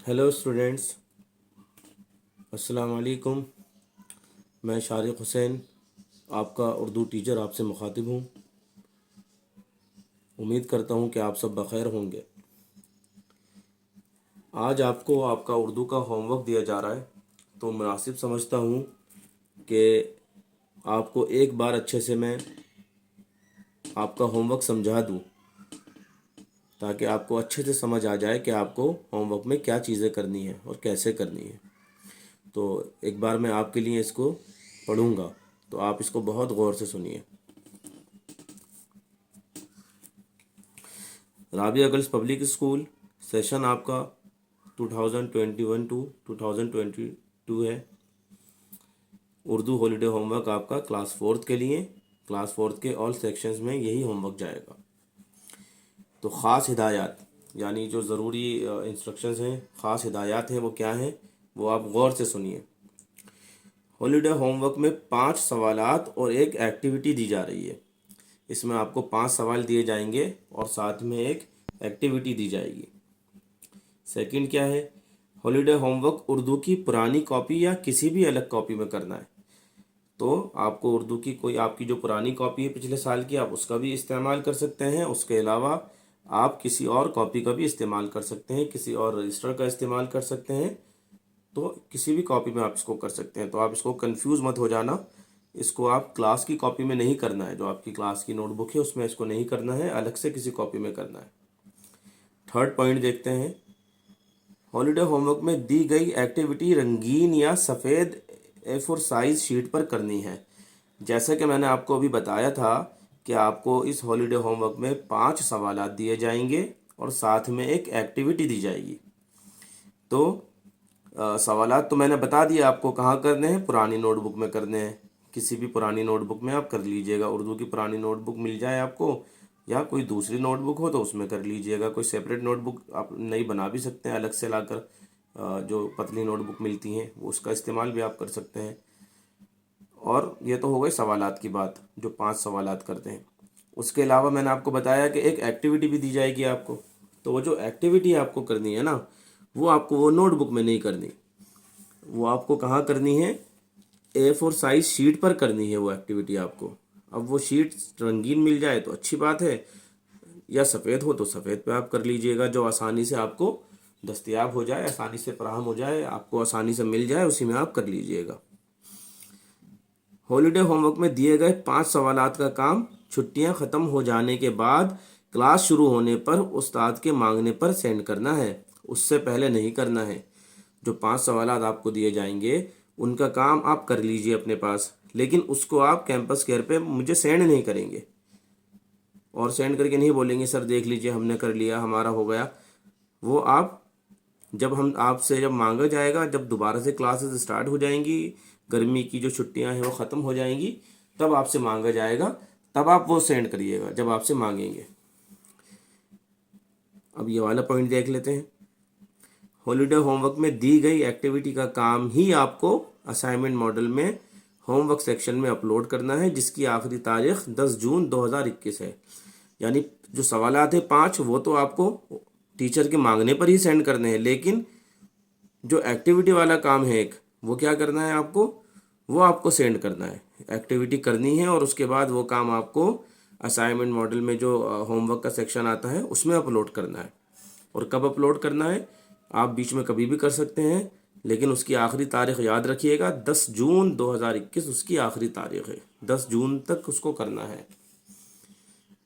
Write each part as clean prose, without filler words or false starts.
Hello students, अस्सलाम वालेकुम। मैं शारिक हुसैन, आपका उर्दू टीचर आपसे मुखातिब हूँ। उम्मीद करता हूँ कि आप सब बखैर होंगे। आज आपको आपका उर्दू का होमवर्क दिया जा रहा है, तो मुनासिब समझता हूँ कि आपको एक बार अच्छे से मैं आपका होमवर्क समझा दूँ, ताकि आपको अच्छे से समझ आ जाए कि आपको होमवर्क में क्या चीज़ें करनी है और कैसे करनी है। तो एक बार मैं आपके लिए इसको पढ़ूँगा, तो आप इसको बहुत गौर से सुनिए। Rabia girls public school session आपका 2021 टू 2022 है। उर्दू हॉलीडे होमवर्क आपका क्लास फोर्थ के लिए, क्लास फोर्थ के ऑल सेक्शंस में यही होमवर्क जाएगा। तो ख़ास हिदायत यानी जो ज़रूरी इंस्ट्रक्शंस हैं, ख़ास हिदायत हैं, वो क्या हैं वो आप गौर से सुनिए। हॉलीडे होमवर्क में 5 सवालात और एक एक्टिविटी दी जा रही है। इसमें आपको 5 सवाल दिए जाएंगे और साथ में एक एक्टिविटी दी जाएगी। सेकंड क्या है, हॉलीडे होमवर्क उर्दू की पुरानी कॉपी या किसी भी अलग कॉपी में करना है। तो आपको उर्दू की कोई आपकी जो पुरानी कॉपी है पिछले साल की, आप उसका भी इस्तेमाल कर सकते हैं। उसके अलावा आप किसी और कॉपी का भी इस्तेमाल कर सकते हैं, किसी और रजिस्टर का इस्तेमाल कर सकते हैं। तो किसी भी कॉपी में आप इसको कर सकते हैं। तो आप इसको कंफ्यूज मत हो जाना। इसको आप क्लास की कॉपी में नहीं करना है, जो आपकी क्लास की नोटबुक है उसमें इसको नहीं करना है, अलग से किसी कॉपी में करना है। थर्ड पॉइंट देखते हैं, हॉलीडे होमवर्क में दी गई एक्टिविटी रंगीन या सफ़ेद A4 साइज शीट पर करनी है। जैसा कि मैंने आपको अभी बताया था कि आपको इस हॉलीडे होमवर्क में 5 सवालात दिए जाएंगे और साथ में एक एक्टिविटी दी जाएगी। तो सवालात तो मैंने बता दिया आपको कहाँ करने हैं, पुरानी नोटबुक में करने हैं। किसी भी पुरानी नोटबुक में आप कर लीजिएगा। उर्दू की पुरानी नोटबुक मिल जाए आपको, या कोई दूसरी नोटबुक हो तो उसमें कर लीजिएगा। कोई सेपरेट नोटबुक आप नई बना भी सकते हैं अलग से लाकर, जो पतली नोटबुक मिलती हैं वो उसका इस्तेमाल भी आप कर सकते हैं। और ये तो हो गई सवालात की बात, जो 5 सवालात करते हैं। उसके अलावा मैंने आपको बताया कि एक एक्टिविटी भी दी जाएगी आपको। तो वो जो एक्टिविटी आपको करनी है ना, वो आपको वो नोटबुक में नहीं करनी, वो आपको कहाँ करनी है, A4 साइज शीट पर करनी है वो एक्टिविटी आपको। अब वो शीट रंगीन मिल जाए तो अच्छी बात है, या सफ़ेद हो तो सफ़ेद पे आप कर लीजिएगा। जो आसानी से आपको दस्तयाब हो जाए, आसानी से फराहम हो जाए, आपको आसानी से मिल जाए, उसी में आप कर लीजिएगा। हॉलीडे होमवर्क में दिए गए 5 सवालात का काम छुट्टियां ख़त्म हो जाने के बाद क्लास शुरू होने पर उस्ताद के मांगने पर सेंड करना है, उससे पहले नहीं करना है। जो 5 सवालात आपको दिए जाएंगे उनका काम आप कर लीजिए अपने पास, लेकिन उसको आप कैंपस केयर पे मुझे सेंड नहीं करेंगे। और सेंड करके नहीं बोलेंगे सर देख लीजिए हमने कर लिया, हमारा हो गया। वो आप जब हम आपसे जब मांगा जाएगा, जब दोबारा से क्लासेस स्टार्ट हो जाएंगी, गर्मी की जो छुट्टियां हैं वो ख़त्म हो जाएंगी, तब आपसे मांगा जाएगा, तब आप वो सेंड करिएगा जब आपसे मांगेंगे। अब ये वाला पॉइंट देख लेते हैं। हॉलीडे होमवर्क में दी गई एक्टिविटी का काम ही आपको असाइनमेंट मॉडल में होमवर्क सेक्शन में अपलोड करना है, जिसकी आखिरी तारीख 10 जून 2021 है। यानी जो सवालात हैं 5, वो तो आपको टीचर के मांगने पर ही सेंड करने हैं, लेकिन जो एक्टिविटी वाला काम है एक, वो क्या करना है आपको, वो आपको सेंड करना है। एक्टिविटी करनी है और उसके बाद वो काम आपको असाइनमेंट मॉडल में जो होमवर्क का सेक्शन आता है उसमें अपलोड करना है। और कब अपलोड करना है, आप बीच में कभी भी कर सकते हैं, लेकिन उसकी आखिरी तारीख याद रखिएगा, 10 जून 2021 उसकी आखिरी तारीख है। 10 जून तक उसको करना है।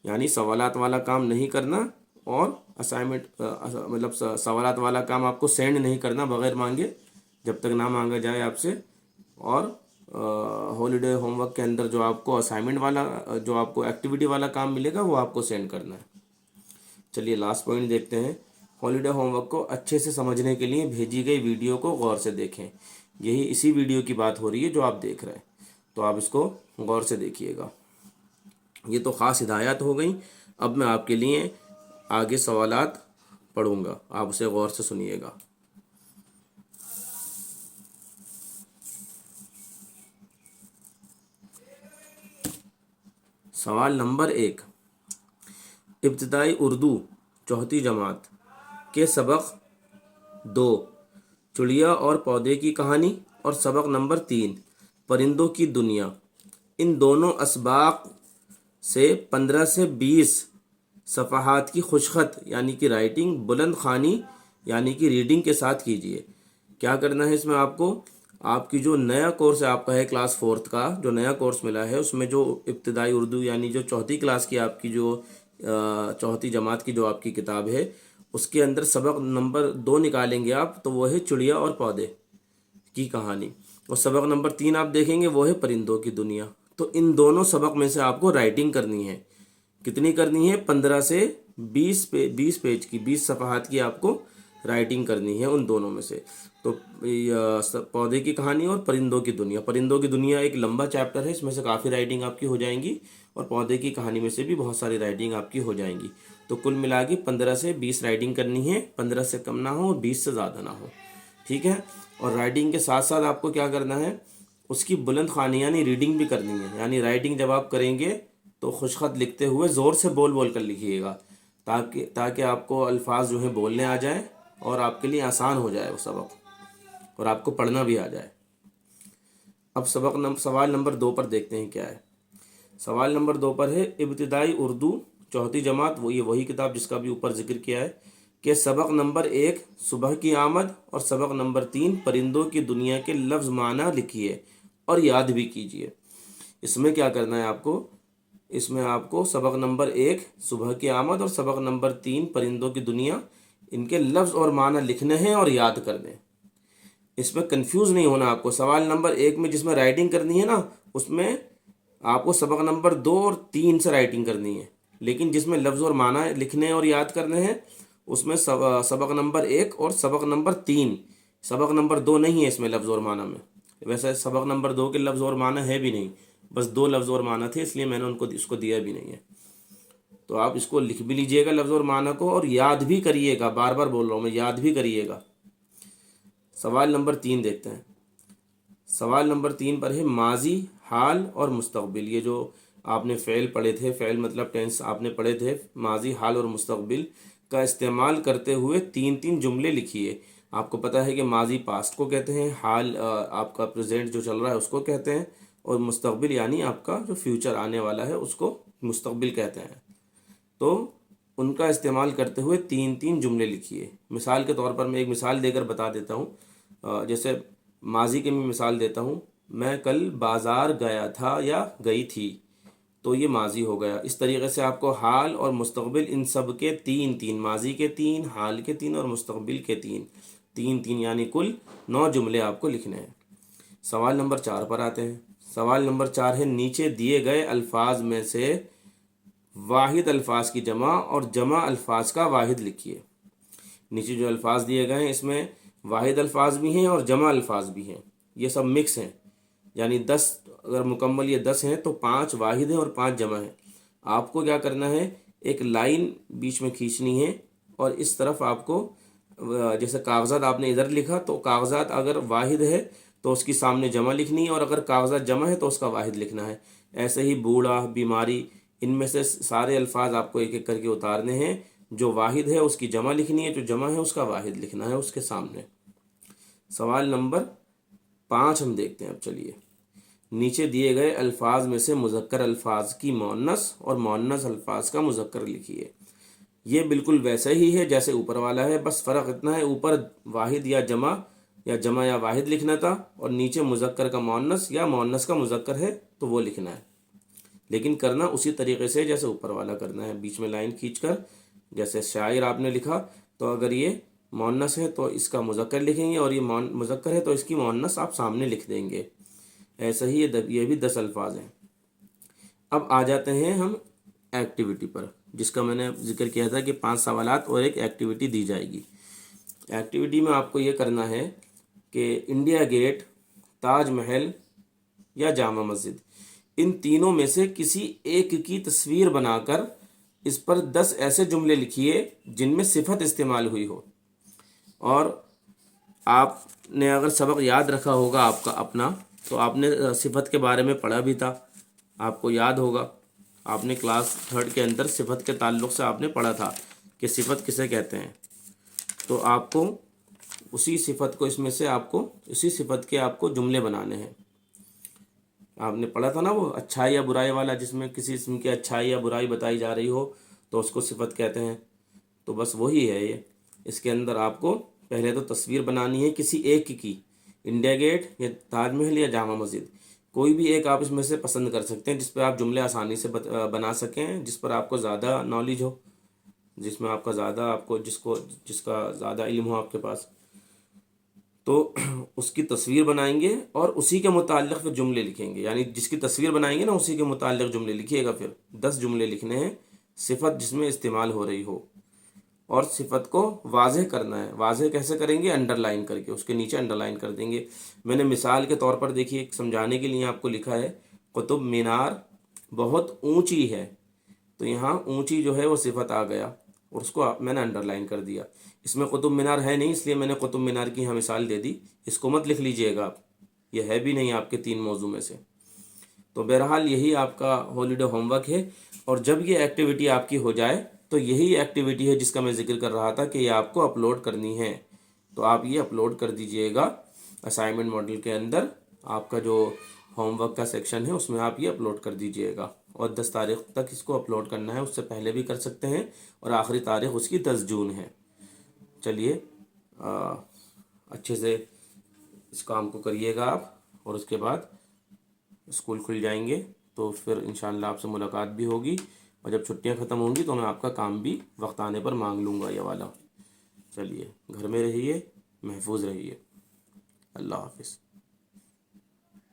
यानी सवालात वाला काम नहीं करना, और असाइनमेंट मतलब सवालात वाला काम आपको सेंड नहीं करना बग़ैर मांगे, जब तक ना मांगा जाए आपसे। और हॉलीडे होमवर्क के अंदर जो आपको असाइनमेंट वाला जो आपको एक्टिविटी वाला काम मिलेगा वो आपको सेंड करना है। चलिए लास्ट पॉइंट देखते हैं। हॉलीडे होमवर्क को अच्छे से समझने के लिए भेजी गई वीडियो को गौर से देखें। यही इसी वीडियो की बात हो रही है जो आप देख रहे हैं, तो आप इसको गौर से देखिएगा। ये तो ख़ास हिदायत हो गई। अब मैं आपके लिए आगे सवालात पढ़ूंगा, आप उसे गौर से सुनिएगा। सवाल नंबर 1, इब्तदाई उर्दू चौथी जमात के सबक 2 چڑیا اور پودے کی کہانی، اور سبق نمبر 3 پرندوں کی دنیا۔ ان دونوں اسباق سے 15 سے 20 صفحات کی خوشخط یعنی کہ رائٹنگ بلند خوانی یعنی کہ ریڈنگ کے ساتھ کیجیے۔ کیا کرنا ہے اس میں آپ کو، آپ کی جو نیا کورس ہے آپ کا ہے کلاس 4 کا جو نیا کورس ملا ہے، اس میں جو ابتدائی اردو یعنی جو چوتھی کلاس کی آپ کی جو چوتھی جماعت کی جو آپ کی کتاب ہے، اس کے اندر سبق نمبر 2 نکالیں گے آپ، تو وہ ہے چڑیا اور پودے کی کہانی، اور سبق نمبر 3 آپ دیکھیں گے وہ ہے پرندوں کی دنیا۔ تو ان دونوں سبق میں سے آپ کو رائٹنگ کرنی ہے۔ کتنی کرنی ہے؟ 15 سے 20 پیج کی، 20 صفحات کی آپ کو رائٹنگ کرنی ہے ان دونوں میں سے۔ تو پودے کی کہانی اور پرندوں کی دنیا۔ پرندوں کی دنیا ایک لمبا چیپٹر ہے، اس میں سے کافی رائٹنگ آپ کی ہو جائیں گی، اور پودے کی کہانی میں سے بھی بہت ساری رائٹنگ آپ کی ہو جائیں گی۔ تو کل ملا کے 15 سے 20 رائٹنگ کرنی ہے، 15 سے کم نہ ہو اور 20 سے زیادہ نہ ہو، ٹھیک ہے؟ اور رائٹنگ کے ساتھ ساتھ آپ کو کیا کرنا ہے، اس کی بلند خوانی یعنی ریڈنگ بھی کرنی ہے۔ یعنی رائٹنگ جب آپ کریں گے تو خوش خط لکھتے ہوئے زور سے بول بول کر لکھیے گا، تاکہ آپ کو الفاظ جو ہیں بولنے آ جائیں اور آپ کے لیے آسان ہو جائے وہ سبق، اور آپ کو پڑھنا بھی آ جائے۔ اب سوال نمبر 2 پر دیکھتے ہیں کیا ہے۔ سوال نمبر 2 پر ہے ابتدائی اردو چوتھی جماعت، وہی کتاب جس کا بھی اوپر ذکر کیا ہے، کہ سبق نمبر 1 صبح کی آمد اور سبق نمبر 3 پرندوں کی دنیا کے لفظ معنی لکھیے اور یاد بھی کیجیے۔ اس میں کیا کرنا ہے آپ کو، اس میں آپ کو سبق نمبر 1 صبح کی آمد اور سبق نمبر 3 پرندوں کی دنیا، ان کے لفظ اور معنی لکھنے ہیں اور یاد کرنے ہیں۔ اس میں کنفیوز نہیں ہونا آپ کو۔ سوال نمبر 1 میں جس میں رائٹنگ کرنی ہے نا، اس میں آپ کو سبق نمبر 2 اور 3 سے رائٹنگ کرنی ہے، لیکن جس میں لفظ اور معنی لکھنے اور یاد کرنے ہیں اس میں سبق نمبر 1 اور سبق نمبر 3، سبق نمبر 2 نہیں ہے اس میں لفظ اور معنی میں۔ ویسے سبق نمبر 2 کے لفظ اور معنی ہے بھی نہیں، بس 2 لفظ اور معنی تھے، اس لیے میں نے اس کو دیا بھی نہیں ہے۔ تو آپ اس کو لکھ بھی لیجئے گا لفظ اور معنی کو، اور یاد بھی کریے گا، بار بار بول رہا ہوں میں، یاد بھی کریے گا۔ سوال نمبر 3 دیکھتے ہیں۔ سوال نمبر 3 پر ہے ماضی، حال اور مستقبل۔ یہ جو آپ نے فعل پڑھے تھے، فعل مطلب ٹینس آپ نے پڑھے تھے، ماضی، حال اور مستقبل کا استعمال کرتے ہوئے 3 جملے لکھیے۔ آپ کو پتہ ہے کہ ماضی پاسٹ کو کہتے ہیں، حال آپ کا پریزنٹ جو چل رہا ہے اس کو کہتے ہیں، اور مستقبل یعنی آپ کا جو فیوچر آنے والا ہے اس کو مستقبل کہتے ہیں۔ تو ان کا استعمال کرتے ہوئے 3 جملے لکھیے۔ مثال کے طور پر میں ایک مثال دے کر بتا دیتا ہوں۔ جیسے ماضی کی میں مثال دیتا ہوں، میں کل بازار گیا تھا یا گئی تھی، تو یہ ماضی ہو گیا۔ اس طریقے سے آپ کو حال اور مستقبل ان سب کے 3 ماضی کے 3، حال کے 3 اور مستقبل کے 3 یعنی کل 9 جملے آپ کو لکھنے ہیں۔ سوال نمبر 4 پر آتے ہیں۔ سوال نمبر 4 ہے نیچے دیے گئے الفاظ میں سے واحد الفاظ کی جمع اور جمع الفاظ کا واحد لکھیے۔ نیچے جو الفاظ دیے گئے ہیں اس میں واحد الفاظ بھی ہیں اور جمع الفاظ بھی ہیں، یہ سب مکس ہیں، یعنی 10 اگر مکمل یہ 10 ہیں تو 5 واحد ہیں اور 5 جمع ہیں۔ آپ کو کیا کرنا ہے، ایک لائن بیچ میں کھینچنی ہے، اور اس طرف آپ کو جیسے کاغذات آپ نے ادھر لکھا تو کاغذات اگر واحد ہے تو اس کی سامنے جمع لکھنی ہے، اور اگر کاغذات جمع ہے تو اس کا واحد لکھنا ہے۔ ایسے ہی بوڑھا، بیماری، ان میں سے سارے الفاظ آپ کو ایک ایک کر کے اتارنے ہیں۔ جو واحد ہے اس کی جمع لکھنی ہے، جو جمع ہے اس کا واحد لکھنا ہے اس کے سامنے۔ سوال نمبر 5 ہم دیکھتے ہیں اب، چلیے۔ نیچے دیے گئے الفاظ میں سے مذکر الفاظ کی مؤنث اور مؤنث الفاظ کا مذکر لکھیے۔ یہ بالکل ویسے ہی ہے جیسے اوپر والا ہے، بس فرق اتنا ہے، اوپر واحد یا جمع یا واحد لکھنا تھا، اور نیچے مذکر کا مؤنث یا مؤنث کا مذکر ہے تو وہ لکھنا ہے، لیکن کرنا اسی طریقے سے جیسے اوپر والا کرنا ہے، بیچ میں لائن کھینچ کر۔ جیسے شاعر آپ نے لکھا تو اگر یہ مؤنث ہے تو اس کا مذکر لکھیں گے، اور یہ مذکر ہے تو اس کی مؤنث آپ سامنے لکھ دیں گے۔ ایسا ہی یہ بھی 10 الفاظ ہیں۔ اب آ جاتے ہیں ہم ایکٹیویٹی پر، جس کا میں نے ذکر کیا تھا کہ 5 سوالات اور ایک ایکٹیویٹی دی جائے گی۔ ایکٹیویٹی میں آپ کو یہ کرنا ہے کہ انڈیا گیٹ، تاج محل یا جامع مسجد، ان تینوں میں سے کسی ایک کی تصویر بنا کر اس پر 10 ایسے جملے لکھیے جن میں صفت استعمال ہوئی ہو۔ اور آپ نے اگر سبق یاد رکھا ہوگا آپ کا اپنا، تو آپ نے صفت کے بارے میں پڑھا بھی تھا، آپ کو یاد ہوگا، آپ نے کلاس 3 کے اندر صفت کے تعلق سے آپ نے پڑھا تھا کہ صفت کسے کہتے ہیں۔ تو آپ کو उसी सिफत को इसमें से आपको, उसी सिफत के आपको जुमले बनाने हैं। आपने पढ़ा था ना वो अच्छाई या बुराई वाला, जिसमें किसी किस्म की अच्छाई या बुराई बताई जा रही हो तो उसको सिफत कहते हैं। तो बस वही है ये। इसके अंदर आपको पहले तो तस्वीर बनानी है किसी एक की, इंडिया गेट या ताजमहल या जामा मस्जिद, कोई भी एक आप इसमें से पसंद कर सकते हैं जिस पर आप जुमले आसानी से बना सकें, जिस पर आपको ज़्यादा नॉलेज हो, जिसमें आपका ज़्यादा, आपको जिसका ज़्यादा इल्म हो आपके पास। तो उसकी तस्वीर बनाएंगे और उसी के मुताल्लिक़ फिर जुमले लिखेंगे। यानी जिसकी तस्वीर बनाएंगे ना उसी के मुताल्लिक़ जुमले लिखिएगा। फिर 10 जुमले लिखने हैं सिफत जिसमें इस्तेमाल हो रही हो, और सिफत को वाज़ेह करना है। वाज़ेह कैसे करेंगे? अंडरलाइन करके, उसके नीचे अंडरलाइन कर देंगे। मैंने मिसाल के तौर पर देखिए समझाने के लिए आपको लिखा है कुतुब मीनार बहुत ऊंची है, तो यहाँ ऊंची जो है वो सिफत आ गया और उसको मैंने अंडरलाइन कर दिया। इसमें कुतुब मीनार है नहीं, इसलिए मैंने कुतुब मीनार की यहाँ मिसाल दे दी। इसको मत लिख लीजिएगा आप, ये है भी नहीं आपके 3 मौजू में से। तो बहरहाल यही आपका हॉलीडे होमवर्क है। और जब ये एक्टिविटी आपकी हो जाए तो यही एक्टिविटी है जिसका मैं जिक्र कर रहा था कि ये आपको अपलोड करनी है। तो आप ये अपलोड कर दीजिएगा असाइनमेंट मॉडल के अंदर। आपका जो होमवर्क का सेक्शन है उसमें आप ये अपलोड कर दीजिएगा, और 10 तारीख तक इसको अपलोड करना है। उससे पहले भी कर सकते हैं, और आखिरी तारीख उसकी 10 जून है। चलिए अच्छे से इस काम को करिएगा आप, और उसके बाद स्कूल खुल जाएंगे तो फिर इंशाल्लाह आपसे मुलाकात भी होगी, और जब छुट्टियां ख़त्म होंगी तो मैं आपका काम भी वक्त आने पर मांग लूँगा ये वाला। चलिए घर में रहिए, महफूज रहिए। अल्लाह हाफिज़।